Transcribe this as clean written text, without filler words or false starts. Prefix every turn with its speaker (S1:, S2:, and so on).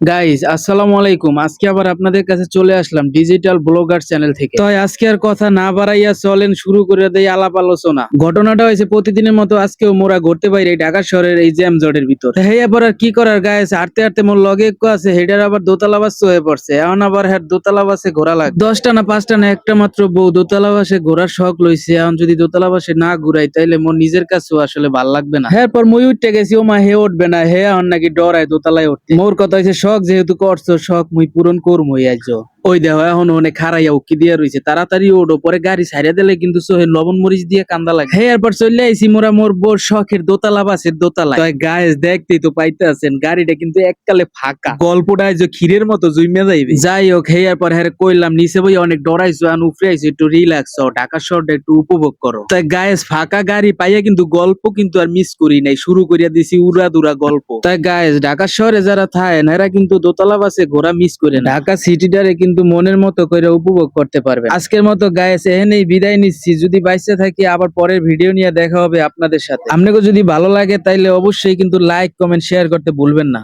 S1: Guys আসসালামু আলাইকুম। আজকে আবার আপনাদের কাছে চলে আসলাম ডিজিটাল ব্লগার চ্যানেল থেকে। তো আজকে আর কথা না বাড়াইয়া চলেন শুরু করে দেই আলাপ আলোচনা। ঘটনাটা হয়েছে প্রতিদিনের মতো আজকেও মোরা ঘুরতে বাইরে ঢাকা শহরের এই জ্যাম জটের ভিতর। হেই আবার আর কি করার গাইস, হাঁটতে হাঁটতে মোর লগে একটু আছে, হেডার আবার দোতলা বাস হয়ে পড়ছে। এখন আবার হ্যাঁ দোতলা বাসে ঘোরা লাগে 10টা না 5টা না একটা মাত্র বউ দোতলা বাসে ঘোরার শখ লইছে। এখন যদি দোতলা বাসে না ঘুরাই তাইলে মোর নিজের কাছেও আসলে ভাল লাগবে না। এরপর মই উঠতে গেছি, ও মা হে উঠবে না, হে এখন নাকি ডরায় দোতলায় উঠতে। মোর কথা হয়েছে শখ যেহেতু করছো, শখ মুই পূরণ করমই আইজো। ওই দেখো এখন অনেক খারাইয়া উকি দিয়া রইছে, তাড়াতাড়ি ওঠো, পরে গাড়ি ছাইড়া দিলে কিন্তু সোহে লবণ মরিচ দিয়ে কান্দা লাগে। হে এরপর চলে আইছি মোরা মোর বোর শখের দোতলা বাসের দোতলা। তো গায়েস দেখতেই তো পাইতে আছেন গাড়িটা কিন্তু এককালে ফাঁকা, গল্পটা যে ক্ষীরের মতো জুইমে যাইবে। যাই হোক হে এরপর হ্যাঁ কইলাম নিচে বই অনেক ডরাইছো, আন উপরে আইছো, একটু রিল্যাক্স হও, ঢাকা শহরটা একটু উপভোগ করো। তাই গায়েস ফাঁকা গাড়ি পাইয়া কিন্তু গল্প কিন্তু আর মিস করি নাই, শুরু করিয়া দিছি উড়া দুরা গল্প। তাই গায়েস ঢাকা শহরে যারা থাকেন এরা কিন্তু দোতলা বাসে ঘোরা মিস করে না। ঢাকা সিটিটারে কিন্তু মনের মতো করে উপভোগ করতে পারবে। আজকের মতো গায়েস এখানেই বিদায় নিচ্ছি, যদি বাইসে থাকি আবার পরের ভিডিও নিয়ে দেখা হবে আপনাদের সাথে। আপনাকে যদি ভালো লাগে তাইলে অবশ্যই কিন্তু লাইক কমেন্ট শেয়ার করতে ভুলবেন না।